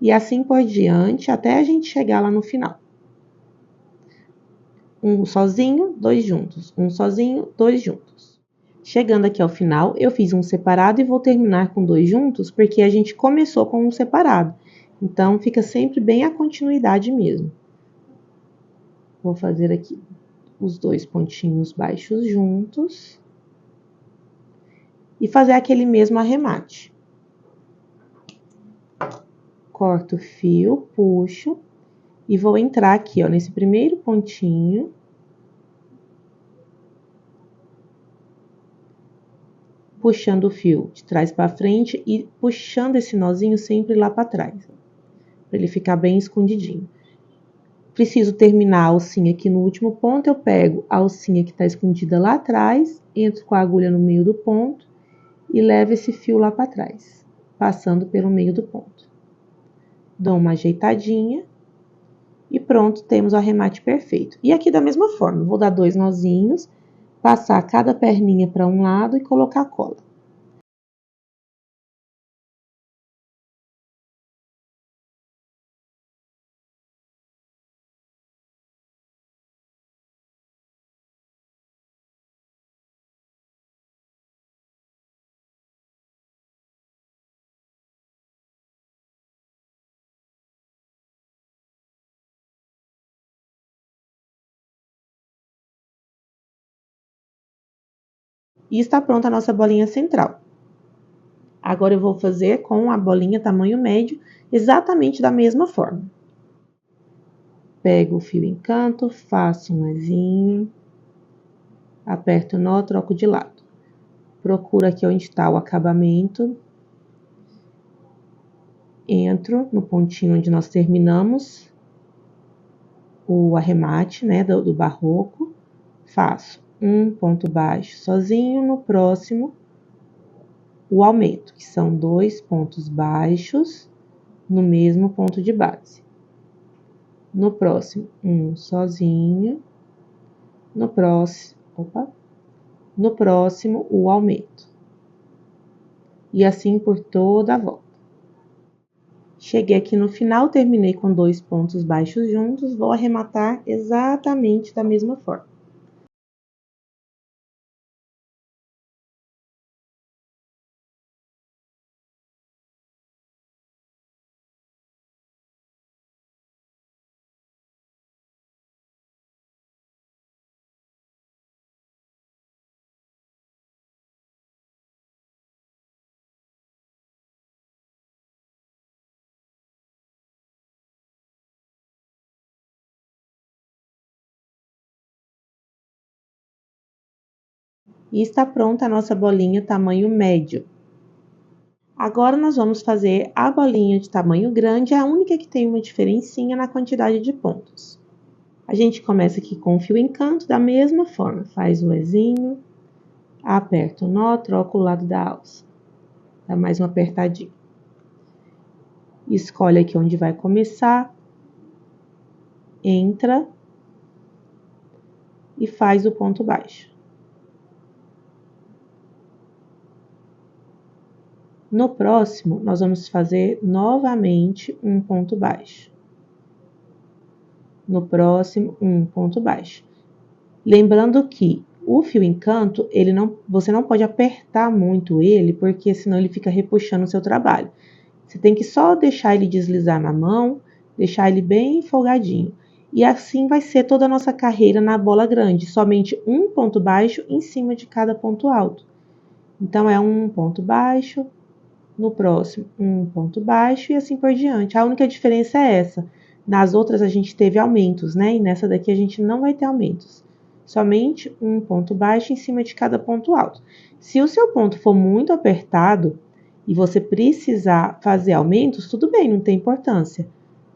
S1: E assim por diante, até a gente chegar lá no final. Um sozinho, 2 juntos. Um sozinho, 2 juntos. Chegando aqui ao final, eu fiz um separado e vou terminar com 2 juntos, porque a gente começou com um separado. Então, fica sempre bem a continuidade mesmo. Vou fazer aqui os 2 pontinhos baixos juntos. E fazer aquele mesmo arremate. Corto o fio, puxo e vou entrar aqui, ó, nesse primeiro pontinho. Puxando o fio de trás para frente e puxando esse nozinho sempre lá para trás, para ele ficar bem escondidinho. Preciso terminar a alcinha aqui no último ponto, eu pego a alcinha que está escondida lá atrás, entro com a agulha no meio do ponto e levo esse fio lá para trás, passando pelo meio do ponto. Dou uma ajeitadinha e pronto, temos o arremate perfeito. E aqui da mesma forma, vou dar 2 nozinhos, passar cada perninha para um lado e colocar a cola. E está pronta a nossa bolinha central. Agora eu vou fazer com a bolinha tamanho médio, exatamente da mesma forma. Pego o fio encanto, faço um Ezinho, aperto o nó, troco de lado. Procuro aqui onde está o acabamento. Entro no pontinho onde nós terminamos o arremate, né, do barroco. Faço um ponto baixo sozinho, no próximo o aumento, que são 2 pontos baixos no mesmo ponto de base. No próximo, um sozinho. No próximo, o aumento. E assim por toda a volta. Cheguei aqui no final, terminei com 2 pontos baixos juntos, vou arrematar exatamente da mesma forma. E está pronta a nossa bolinha tamanho médio. Agora, nós vamos fazer a bolinha de tamanho grande, a única que tem uma diferencinha na quantidade de pontos. A gente começa aqui com o fio encanto, da mesma forma, faz o Ezinho, aperta o nó, troca o lado da alça. Dá mais uma apertadinha. Escolhe aqui onde vai começar, entra e faz o ponto baixo. No próximo, nós vamos fazer novamente um ponto baixo. no próximo, um ponto baixo. Lembrando que o fio encanto, você não pode apertar muito ele, porque senão ele fica repuxando o seu trabalho. Você tem que só deixar ele deslizar na mão, deixar ele bem folgadinho. E assim vai ser toda a nossa carreira na bola grande, somente um ponto baixo em cima de cada ponto alto. Então, é um ponto baixo, no próximo um ponto baixo e assim por diante. A única diferença é essa. Nas outras a gente teve aumentos, né? E nessa daqui a gente não vai ter aumentos. Somente um ponto baixo em cima de cada ponto alto. Se o seu ponto for muito apertado e você precisar fazer aumentos, tudo bem, não tem importância.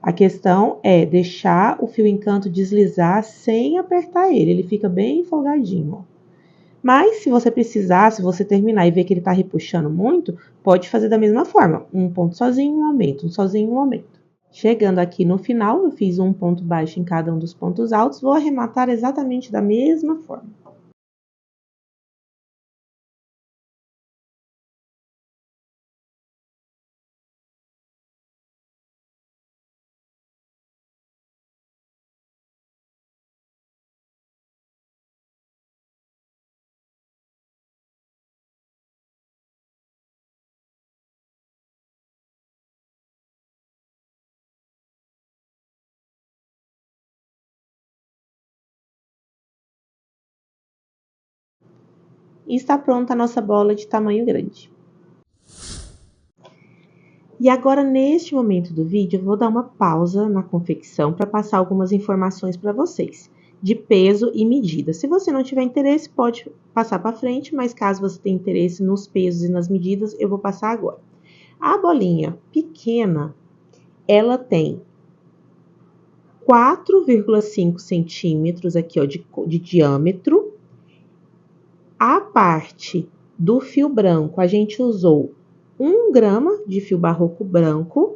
S1: A questão é deixar o fio encanto deslizar sem apertar ele. Ele fica bem folgadinho, ó. Mas, se você precisar, se você terminar e ver que ele está repuxando muito, pode fazer da mesma forma. Um ponto sozinho, um aumento, um sozinho, um aumento. Chegando aqui no final, eu fiz um ponto baixo em cada um dos pontos altos, vou arrematar exatamente da mesma forma. E está pronta a nossa bola de tamanho grande. E agora, neste momento do vídeo, eu vou dar uma pausa na confecção para passar algumas informações para vocês, de peso e medida. Se você não tiver interesse, pode passar para frente, mas caso você tenha interesse nos pesos e nas medidas, eu vou passar agora. A bolinha pequena, ela tem 4,5 centímetros aqui, ó, de diâmetro. A parte do fio branco, a gente usou 1 grama de fio barroco branco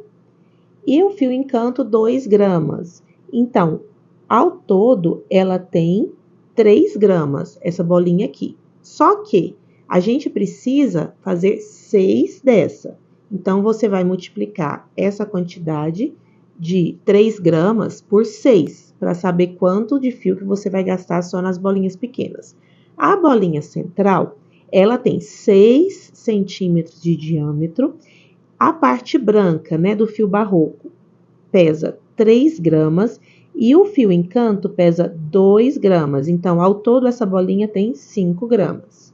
S1: e o fio encanto 2 gramas. Então, ao todo, ela tem 3 gramas, essa bolinha aqui. Só que a gente precisa fazer 6 dessa. Então, você vai multiplicar essa quantidade de 3 gramas por 6, para saber quanto de fio que você vai gastar só nas bolinhas pequenas. A bolinha central, ela tem 6 centímetros de diâmetro. A parte branca, né, do fio barroco, pesa 3 gramas e o fio encanto pesa 2 gramas. Então, ao todo, essa bolinha tem 5 gramas.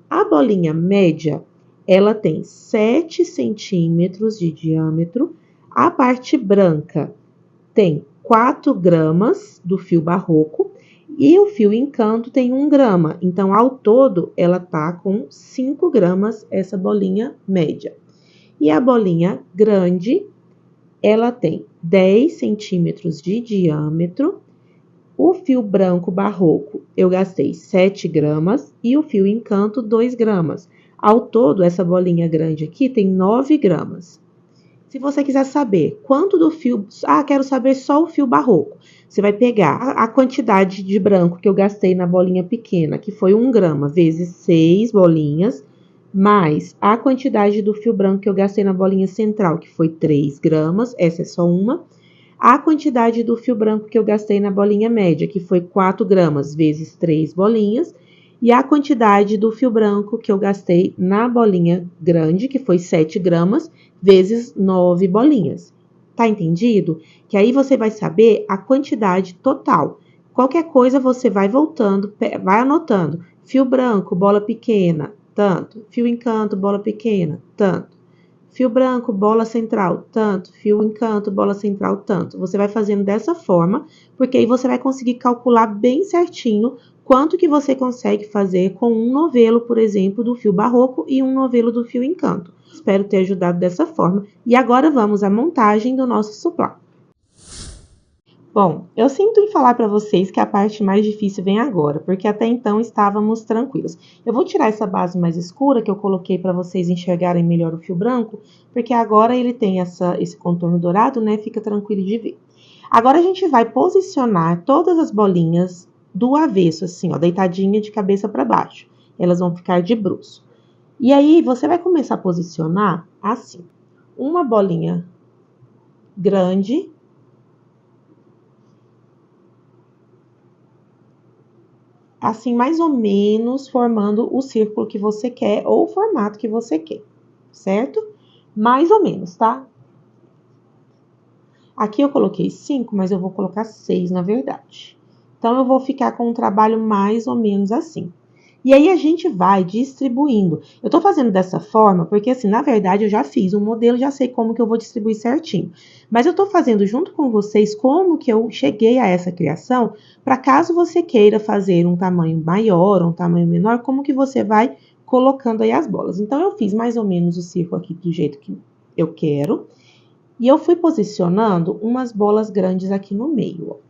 S1: A bolinha média, ela tem 7 centímetros de diâmetro. A parte branca tem 4 gramas do fio barroco e o fio encanto tem 1 grama. Então, ao todo, ela tá com 5 gramas essa bolinha média. E a bolinha grande, ela tem 10 centímetros de diâmetro. O fio branco barroco, eu gastei 7 gramas e o fio encanto 2 gramas. Ao todo, essa bolinha grande aqui tem 9 gramas. Se você quiser saber quanto do fio... quero saber só o fio barroco. Você vai pegar a quantidade de branco que eu gastei na bolinha pequena, que foi 1 grama, vezes 6 bolinhas, mais a quantidade do fio branco que eu gastei na bolinha central, que foi 3 gramas, essa é só uma. A quantidade do fio branco que eu gastei na bolinha média, que foi 4 gramas, vezes 3 bolinhas. E a quantidade do fio branco que eu gastei na bolinha grande, que foi 7 gramas, vezes 9 bolinhas. Tá entendido? Que aí você vai saber a quantidade total. Qualquer coisa você vai voltando, vai anotando. Fio branco, bola pequena, tanto. Fio encanto, bola pequena, tanto. Fio branco, bola central, tanto. Fio encanto, bola central, tanto. Você vai fazendo dessa forma, porque aí você vai conseguir calcular bem certinho quanto que você consegue fazer com um novelo, por exemplo, do fio barroco e um novelo do fio encanto. Espero ter ajudado dessa forma. E agora vamos à montagem do nosso suplá. Bom, eu sinto em falar para vocês que a parte mais difícil vem agora, porque até então estávamos tranquilos. Eu vou tirar essa base mais escura que eu coloquei para vocês enxergarem melhor o fio branco, porque agora ele tem esse contorno dourado, né? Fica tranquilo de ver. Agora a gente vai posicionar todas as bolinhas do avesso, assim, ó, deitadinha de cabeça para baixo. Elas vão ficar de bruço. E aí, você vai começar a posicionar assim. Uma bolinha grande, assim, mais ou menos formando o círculo que você quer ou o formato que você quer, certo? Mais ou menos, tá? Aqui eu coloquei 5, mas eu vou colocar 6, na verdade. Então, eu vou ficar com um trabalho mais ou menos assim. E aí, a gente vai distribuindo. Eu tô fazendo dessa forma porque, assim, na verdade, eu já fiz um modelo, já sei como que eu vou distribuir certinho. Mas eu tô fazendo junto com vocês como que eu cheguei a essa criação, para caso você queira fazer um tamanho maior, um tamanho menor, como que você vai colocando aí as bolas. Então, eu fiz mais ou menos o círculo aqui do jeito que eu quero. E eu fui posicionando umas bolas grandes aqui no meio, ó.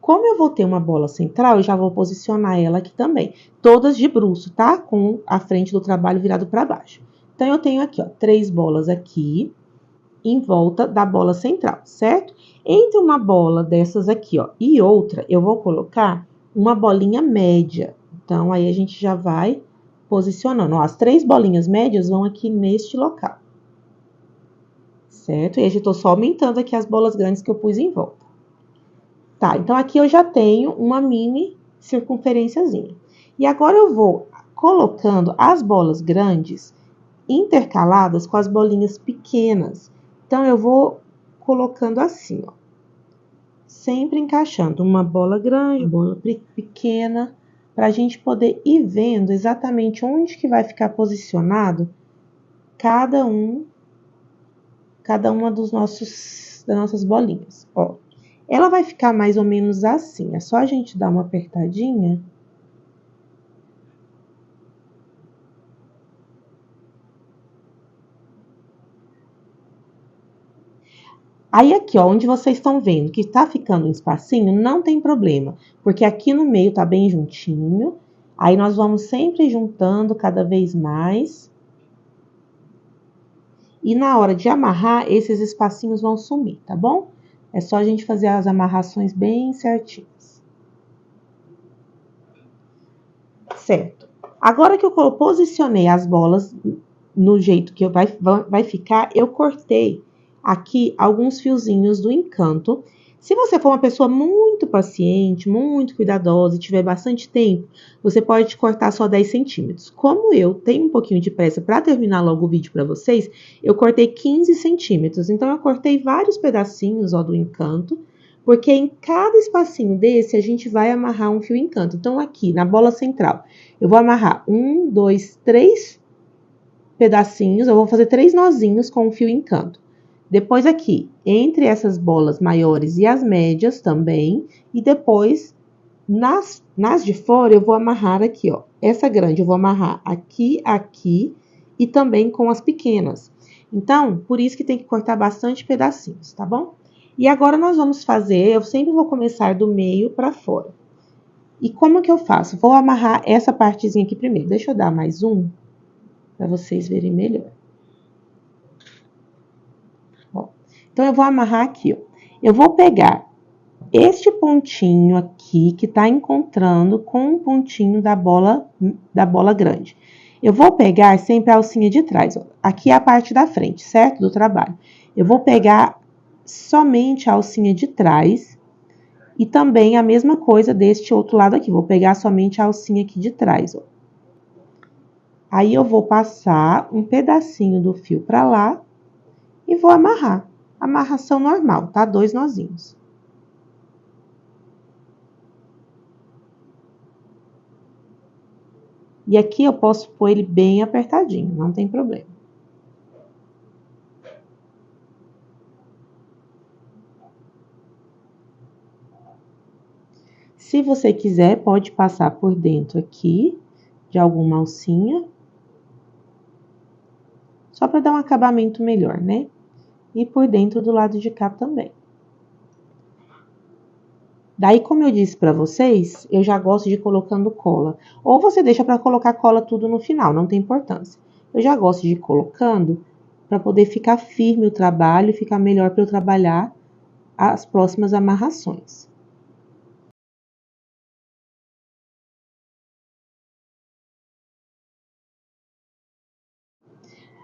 S1: Como eu vou ter uma bola central, eu já vou posicionar ela aqui também. Todas de bruço, tá? Com a frente do trabalho virado para baixo. Então, eu tenho aqui, ó, 3 bolas aqui em volta da bola central, certo? Entre uma bola dessas aqui, ó, e outra, eu vou colocar uma bolinha média. Então, aí a gente já vai posicionando. Ó, as 3 bolinhas médias vão aqui neste local. Certo? E aí, eu tô só aumentando aqui as bolas grandes que eu pus em volta. Tá, então aqui eu já tenho uma mini circunferênciazinha. E agora eu vou colocando as bolas grandes intercaladas com as bolinhas pequenas. Então, eu vou colocando assim, ó. Sempre encaixando uma bola grande, bola pequena, para a gente poder ir vendo exatamente onde que vai ficar posicionado cada uma das nossas bolinhas, ó. Ela vai ficar mais ou menos assim, é só a gente dar uma apertadinha. Aí aqui, ó, onde vocês estão vendo que tá ficando um espacinho, não tem problema, porque aqui no meio tá bem juntinho. Aí nós vamos sempre juntando cada vez mais. E na hora de amarrar, esses espacinhos vão sumir, tá bom? É só a gente fazer as amarrações bem certinhas. Certo. Agora que eu posicionei as bolas no jeito que vai ficar, eu cortei aqui alguns fiozinhos do Encanto. Se você for uma pessoa muito paciente, muito cuidadosa e tiver bastante tempo, você pode cortar só 10 centímetros. Como eu tenho um pouquinho de pressa para terminar logo o vídeo para vocês, eu cortei 15 centímetros. Então, eu cortei vários pedacinhos, ó, do Encanto, porque em cada espacinho desse a gente vai amarrar um fio Encanto. Então, aqui na bola central, eu vou amarrar 1, 2, 3 pedacinhos, eu vou fazer 3 nozinhos com o fio Encanto. Depois aqui, entre essas bolas maiores e as médias também, e depois nas de fora eu vou amarrar aqui, ó. Essa grande eu vou amarrar aqui, aqui e também com as pequenas. Então, por isso que tem que cortar bastante pedacinhos, tá bom? E agora nós vamos fazer, eu sempre vou começar do meio para fora. E como que eu faço? Vou amarrar essa partezinha aqui primeiro. Deixa eu dar mais um para vocês verem melhor. Ó, então, eu vou amarrar aqui, ó. Eu vou pegar este pontinho aqui que tá encontrando com um pontinho da bola grande. Eu vou pegar sempre a alcinha de trás, ó. Aqui é a parte da frente, certo? Do trabalho. Eu vou pegar somente a alcinha de trás e também a mesma coisa deste outro lado aqui. Vou pegar somente a alcinha aqui de trás, ó. Aí, eu vou passar um pedacinho do fio para lá e vou amarrar. Amarração normal, tá? 2 nozinhos. E aqui eu posso pôr ele bem apertadinho, não tem problema. Se você quiser, pode passar por dentro aqui de alguma alcinha. Só para dar um acabamento melhor, né? E por dentro do lado de cá também. Daí, como eu disse para vocês, eu já gosto de ir colocando cola. Ou você deixa para colocar cola tudo no final, não tem importância. Eu já gosto de ir colocando para poder ficar firme o trabalho e ficar melhor para eu trabalhar as próximas amarrações.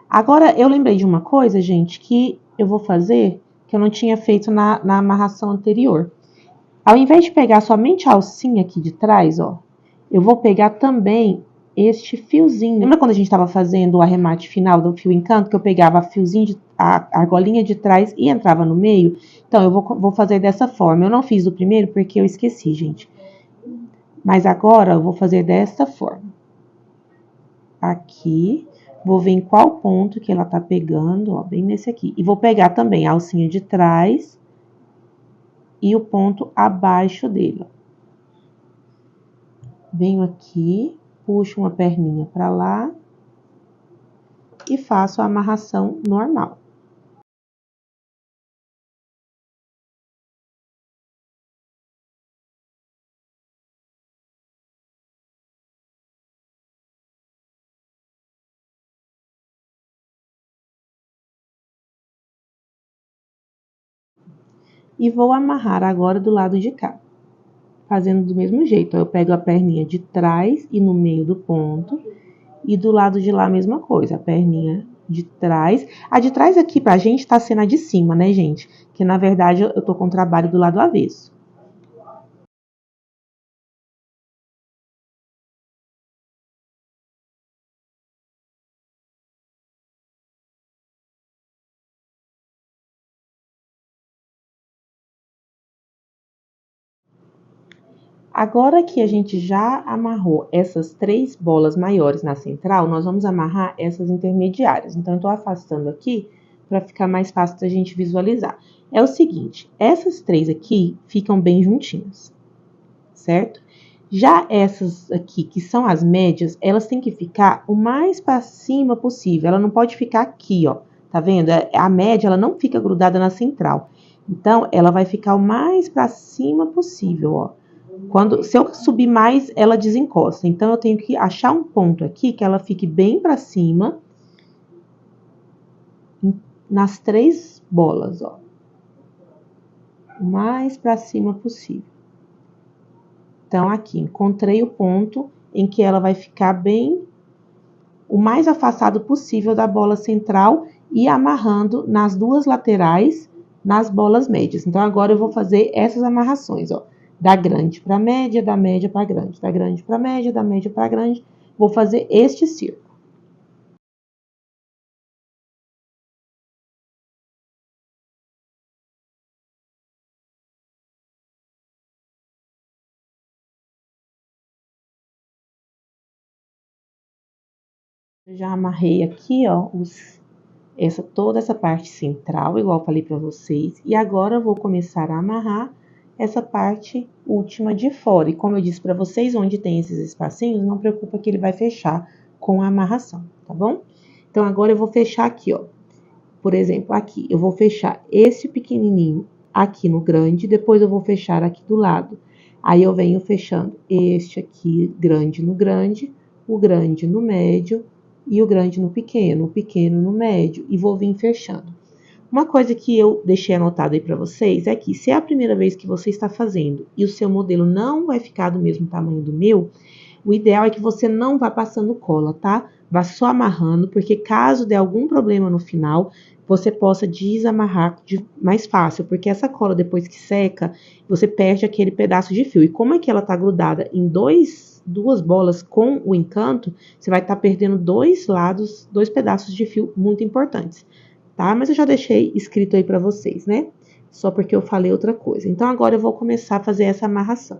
S1: Agora, eu lembrei de uma coisa, gente, que eu vou fazer, que eu não tinha feito na amarração anterior. Ao invés de pegar somente a alcinha aqui de trás, ó, eu vou pegar também este fiozinho. Lembra quando a gente estava fazendo o arremate final do fio encanto, que eu pegava a argolinha de trás e entrava no meio? Então, eu vou fazer dessa forma. Eu não fiz o primeiro porque eu esqueci, gente. Mas agora eu vou fazer desta forma. Aqui, vou ver em qual ponto que ela tá pegando, ó, bem nesse aqui. E vou pegar também a alcinha de trás e o ponto abaixo dele, ó. Venho aqui, puxo uma perninha para lá e faço a amarração normal. E vou amarrar agora do lado de cá, fazendo do mesmo jeito. Eu pego a perninha de trás e no meio do ponto, e do lado de lá a mesma coisa, a perninha de trás. A de trás aqui pra gente tá sendo a de cima, né, gente? Que na verdade eu tô com o trabalho do lado avesso. Agora que a gente já amarrou essas 3 bolas maiores na central, nós vamos amarrar essas intermediárias. Então, eu tô afastando aqui para ficar mais fácil da gente visualizar. É o seguinte, essas 3 aqui ficam bem juntinhas, certo? Já essas aqui, que são as médias, elas têm que ficar o mais para cima possível. Ela não pode ficar aqui, ó. Tá vendo? A média, ela não fica grudada na central. Então, ela vai ficar o mais para cima possível, ó. Se eu subir mais, ela desencosta. Então, eu tenho que achar um ponto aqui que ela fique bem para cima, nas 3 bolas, ó. O mais para cima possível. Então, aqui, encontrei o ponto em que ela vai ficar bem, o mais afastado possível da bola central e amarrando nas 2 laterais, nas bolas médias. Então, agora eu vou fazer essas amarrações, ó. Da grande para média, da média para grande, da grande para média, da média para grande. Vou fazer este círculo. Eu já amarrei aqui, ó, toda essa parte central, igual eu falei para vocês. E agora eu vou começar a amarrar essa parte última de fora. E como eu disse para vocês, onde tem esses espacinhos, não preocupa que ele vai fechar com a amarração, tá bom? Então, agora eu vou fechar aqui, ó. Por exemplo, aqui, eu vou fechar esse pequenininho aqui no grande, depois eu vou fechar aqui do lado. Aí, eu venho fechando este aqui, grande no grande, o grande no médio e o grande no pequeno, o pequeno no médio, e vou vir fechando. Uma coisa que eu deixei anotado aí para vocês é que se é a primeira vez que você está fazendo e o seu modelo não vai ficar do mesmo tamanho do meu, o ideal é que você não vá passando cola, tá? Vá só amarrando, porque caso dê algum problema no final, você possa desamarrar mais fácil, porque essa cola, depois que seca, você perde aquele pedaço de fio. E como é que ela tá grudada em duas bolas com o encanto, você vai estar perdendo 2 pedaços de fio muito importantes. Tá? Mas eu já deixei escrito aí para vocês, né? Só porque eu falei outra coisa. Então, agora eu vou começar a fazer essa amarração.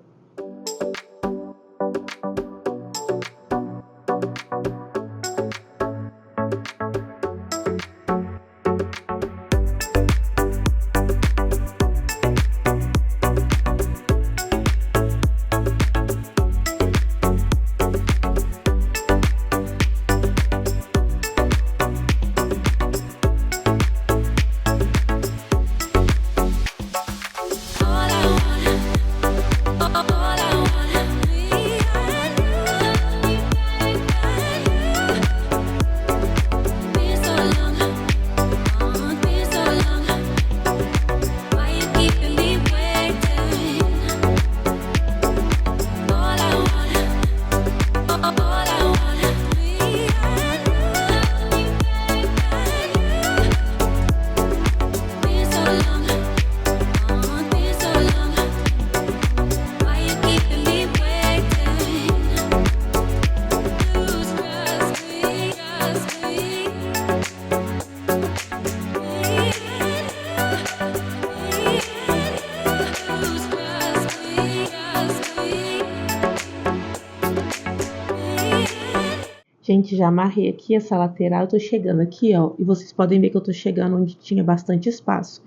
S1: já amarrei aqui essa lateral, eu tô chegando aqui, ó, e vocês podem ver que eu tô chegando onde tinha bastante espaço.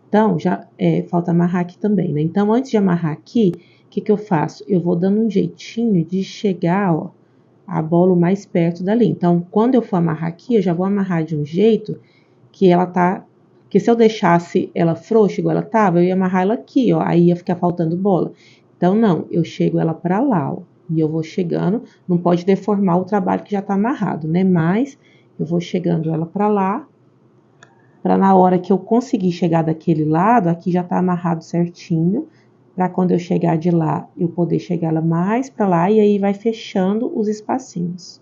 S1: Então, já falta amarrar aqui também, né? Então, antes de amarrar aqui, o que que eu faço? Eu vou dando um jeitinho de chegar, ó, a bola o mais perto dali. Então, quando eu for amarrar aqui, eu já vou amarrar de um jeito que ela tá... Porque se eu deixasse ela frouxa, igual ela tava, eu ia amarrar ela aqui, ó, aí ia ficar faltando bola. Então, não, eu chego ela pra lá, ó, e eu vou chegando, não pode deformar o trabalho que já tá amarrado, né? Mas eu vou chegando ela pra lá, pra na hora que eu conseguir chegar daquele lado, aqui já tá amarrado certinho, pra quando eu chegar de lá, eu poder chegar ela mais pra lá, e aí vai fechando os espacinhos.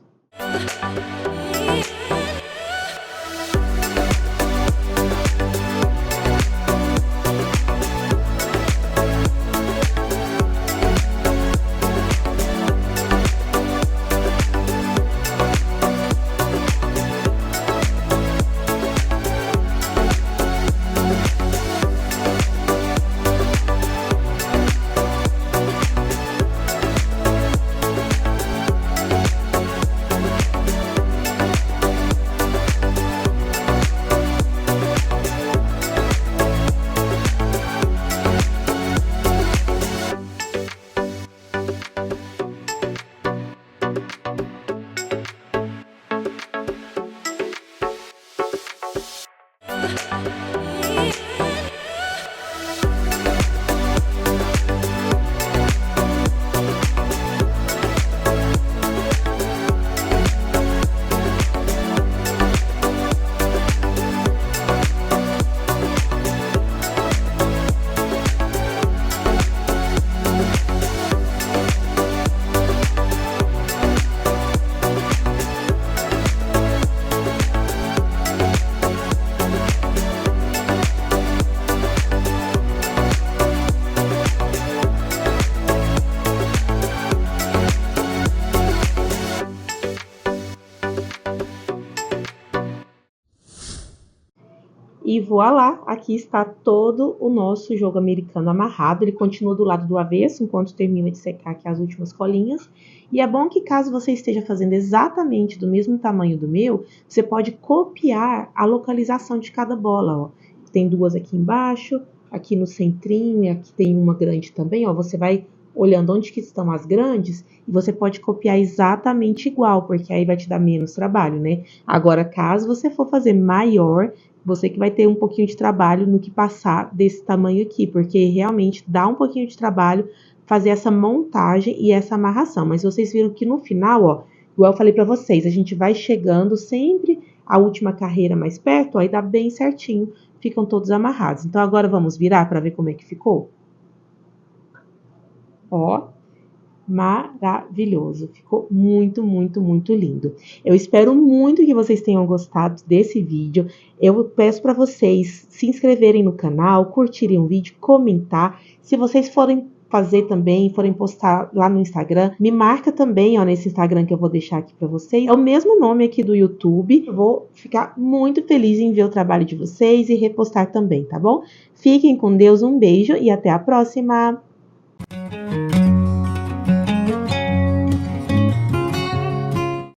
S1: E voilá, aqui está todo o nosso jogo americano amarrado. Ele continua do lado do avesso, enquanto termina de secar aqui as últimas colinhas. E é bom que caso você esteja fazendo exatamente do mesmo tamanho do meu, você pode copiar a localização de cada bola, ó. Tem duas aqui embaixo, aqui no centrinho, aqui tem uma grande também, ó. Você vai olhando onde que estão as grandes e você pode copiar exatamente igual, porque aí vai te dar menos trabalho, né? Agora, caso você for fazer maior, você que vai ter um pouquinho de trabalho no que passar desse tamanho aqui, porque realmente dá um pouquinho de trabalho fazer essa montagem e essa amarração. Mas vocês viram que no final, ó, igual eu falei pra vocês, a gente vai chegando sempre a última carreira mais perto, ó, e dá bem certinho, ficam todos amarrados. Então agora vamos virar para ver como é que ficou? Ó, maravilhoso, ficou muito, muito, muito lindo. Eu espero muito que vocês tenham gostado desse vídeo. Eu peço para vocês se inscreverem no canal, curtirem o vídeo, comentar. Se vocês forem fazer também, forem postar lá no Instagram, me marca também, ó, nesse Instagram que eu vou deixar aqui para vocês. É o mesmo nome aqui do YouTube. Eu vou ficar muito feliz em ver o trabalho de vocês e repostar também, tá bom? Fiquem com Deus, um beijo e até a próxima!